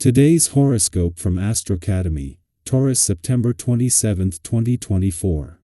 Today's horoscope from AstroCademy, Taurus September 27, 2024.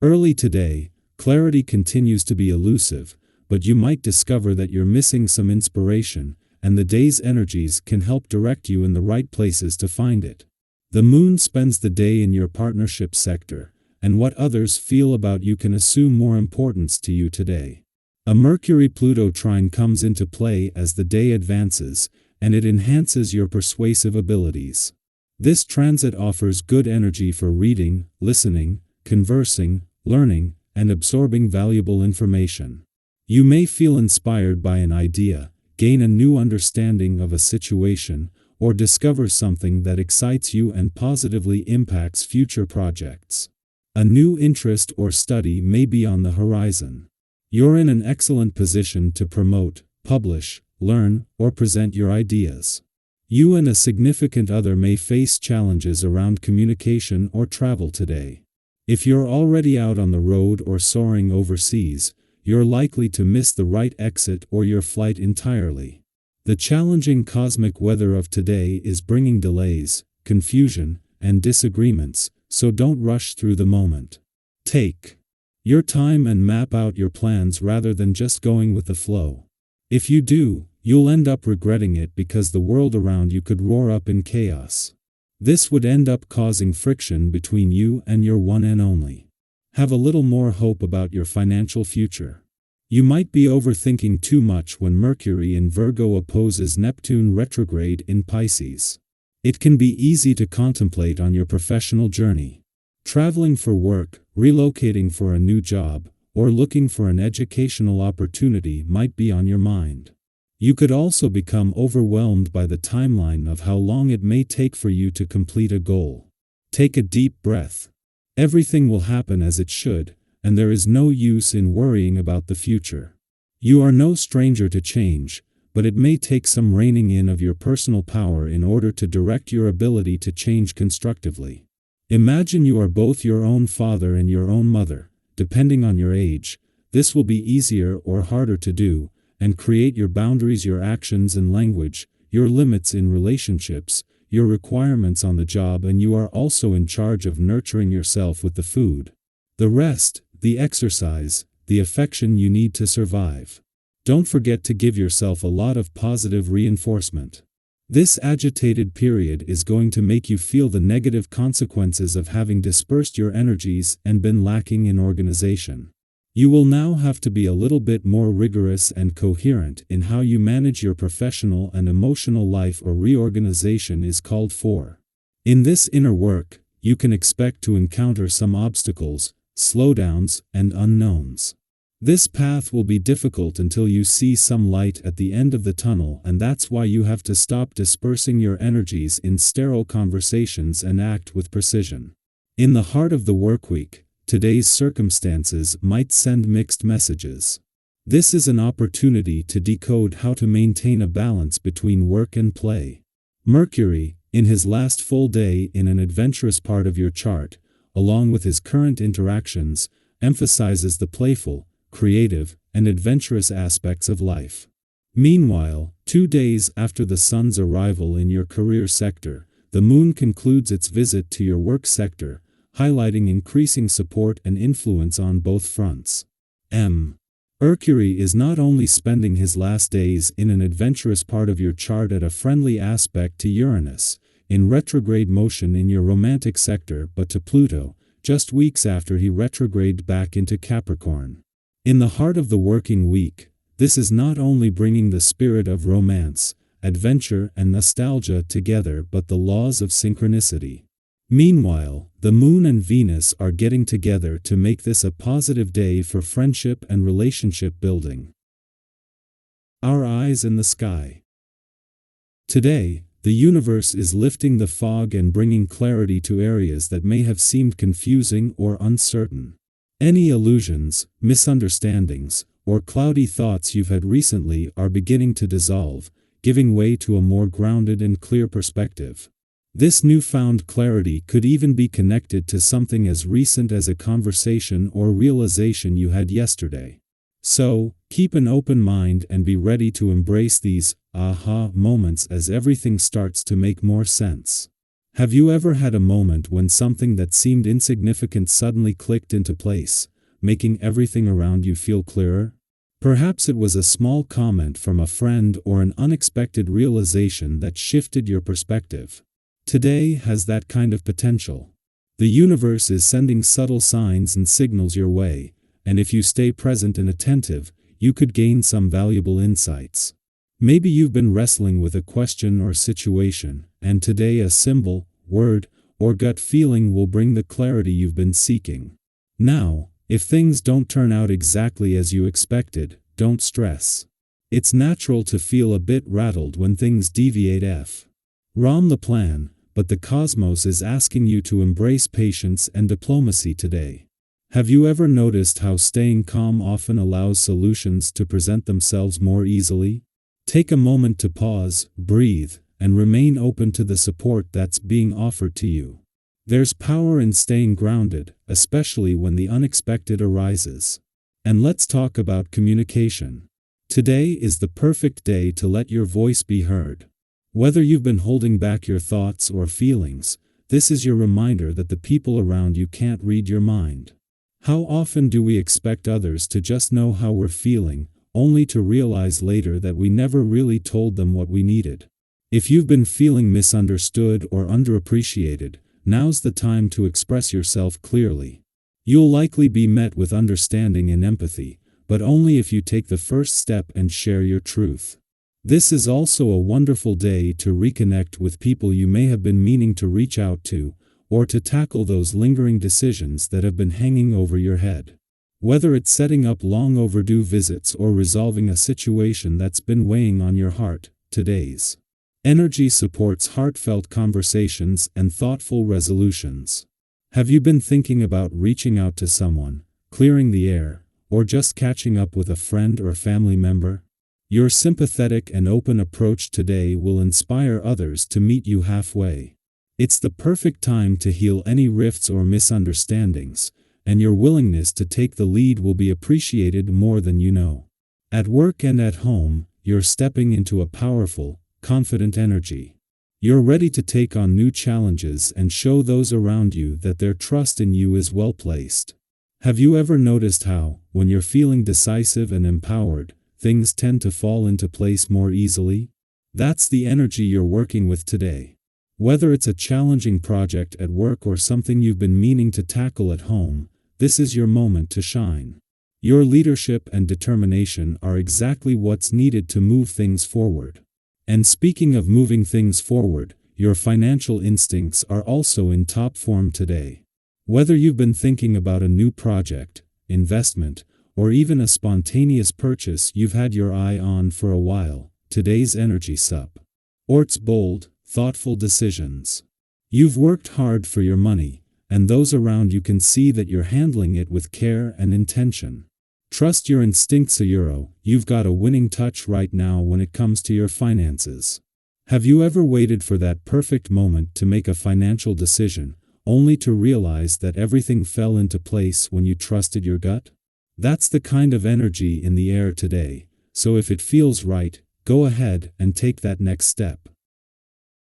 Early today, clarity continues to be elusive, but you might discover that you're missing some inspiration, and the day's energies can help direct you in the right places to find it. The moon spends the day in your partnership sector, and what others feel about you can assume more importance to you today. A Mercury-Pluto trine comes into play as the day advances, and it enhances your persuasive abilities. This transit offers good energy for reading, listening, conversing, learning, and absorbing valuable information. You may feel inspired by an idea, gain a new understanding of a situation, or discover something that excites you and positively impacts future projects. A new interest or study may be on the horizon. You're in an excellent position to promote, publish, learn, or present your ideas. You and a significant other may face challenges around communication or travel today. If you're already out on the road or soaring overseas, you're likely to miss the right exit or your flight entirely. The challenging cosmic weather of today is bringing delays, confusion, and disagreements, so don't rush through the moment. Take your time and map out your plans rather than just going with the flow. If you do, you'll end up regretting it because the world around you could roar up in chaos. This would end up causing friction between you and your one and only. Have a little more hope about your financial future. You might be overthinking too much when Mercury in Virgo opposes Neptune retrograde in Pisces. It can be easy to contemplate on your professional journey. Traveling for work, relocating for a new job, or looking for an educational opportunity might be on your mind. You could also become overwhelmed by the timeline of how long it may take for you to complete a goal. Take a deep breath. Everything will happen as it should, and there is no use in worrying about the future. You are no stranger to change, but it may take some reining in of your personal power in order to direct your ability to change constructively. Imagine you are both your own father and your own mother. Depending on your age, this will be easier or harder to do, and create your boundaries, your actions and language, your limits in relationships, your requirements on the job, and you are also in charge of nurturing yourself with the food, the rest, the exercise, the affection you need to survive. Don't forget to give yourself a lot of positive reinforcement. This agitated period is going to make you feel the negative consequences of having dispersed your energies and been lacking in organization. You will now have to be a little bit more rigorous and coherent in how you manage your professional and emotional life, or reorganization is called for. In this inner work, you can expect to encounter some obstacles, slowdowns, and unknowns. This path will be difficult until you see some light at the end of the tunnel, and that's why you have to stop dispersing your energies in sterile conversations and act with precision. In the heart of the workweek, today's circumstances might send mixed messages. This is an opportunity to decode how to maintain a balance between work and play. Mercury, in his last full day in an adventurous part of your chart, along with his current interactions, emphasizes the playful, creative, and adventurous aspects of life. Meanwhile, 2 days after the sun's arrival in your career sector, the moon concludes its visit to your work sector, highlighting increasing support and influence on both fronts. Mercury is not only spending his last days in an adventurous part of your chart at a friendly aspect to Uranus, in retrograde motion in your romantic sector, but to Pluto, just weeks after he retrograded back into Capricorn. In the heart of the working week, this is not only bringing the spirit of romance, adventure, and nostalgia together, but the laws of synchronicity. Meanwhile, the Moon and Venus are getting together to make this a positive day for friendship and relationship building. Our eyes in the sky. Today, the universe is lifting the fog and bringing clarity to areas that may have seemed confusing or uncertain. Any illusions, misunderstandings, or cloudy thoughts you've had recently are beginning to dissolve, giving way to a more grounded and clear perspective. This newfound clarity could even be connected to something as recent as a conversation or realization you had yesterday. So, keep an open mind and be ready to embrace these aha moments as everything starts to make more sense. Have you ever had a moment when something that seemed insignificant suddenly clicked into place, making everything around you feel clearer? Perhaps it was a small comment from a friend or an unexpected realization that shifted your perspective. Today has that kind of potential. The universe is sending subtle signs and signals your way, and if you stay present and attentive, you could gain some valuable insights. Maybe you've been wrestling with a question or situation, and today a symbol, word, or gut feeling will bring the clarity you've been seeking. Now, if things don't turn out exactly as you expected, don't stress. It's natural to feel a bit rattled when things deviate from the plan, but the cosmos is asking you to embrace patience and diplomacy today. Have you ever noticed how staying calm often allows solutions to present themselves more easily? Take a moment to pause, breathe, and remain open to the support that's being offered to you. There's power in staying grounded, especially when the unexpected arises. And let's talk about communication. Today is the perfect day to let your voice be heard. Whether you've been holding back your thoughts or feelings, this is your reminder that the people around you can't read your mind. How often do we expect others to just know how we're feeling, only to realize later that we never really told them what we needed? If you've been feeling misunderstood or underappreciated, now's the time to express yourself clearly. You'll likely be met with understanding and empathy, but only if you take the first step and share your truth. This is also a wonderful day to reconnect with people you may have been meaning to reach out to, or to tackle those lingering decisions that have been hanging over your head. Whether it's setting up long overdue visits or resolving a situation that's been weighing on your heart, today's energy supports heartfelt conversations and thoughtful resolutions. Have you been thinking about reaching out to someone, clearing the air, or just catching up with a friend or family member? Your sympathetic and open approach today will inspire others to meet you halfway. It's the perfect time to heal any rifts or misunderstandings, and your willingness to take the lead will be appreciated more than you know. At work and at home, you're stepping into a powerful, confident energy. You're ready to take on new challenges and show those around you that their trust in you is well placed. Have you ever noticed how, when you're feeling decisive and empowered, things tend to fall into place more easily? That's the energy you're working with today. Whether it's a challenging project at work or something you've been meaning to tackle at home, this is your moment to shine. Your leadership and determination are exactly what's needed to move things forward. And speaking of moving things forward, your financial instincts are also in top form today. Whether you've been thinking about a new project, investment, or even a spontaneous purchase you've had your eye on for a while, today's energy supports bold, thoughtful decisions. You've worked hard for your money, and those around you can see that you're handling it with care and intention. Trust your instincts. You've got a winning touch right now when it comes to your finances. Have you ever waited for that perfect moment to make a financial decision, only to realize that everything fell into place when you trusted your gut? That's the kind of energy in the air today, so if it feels right, go ahead and take that next step.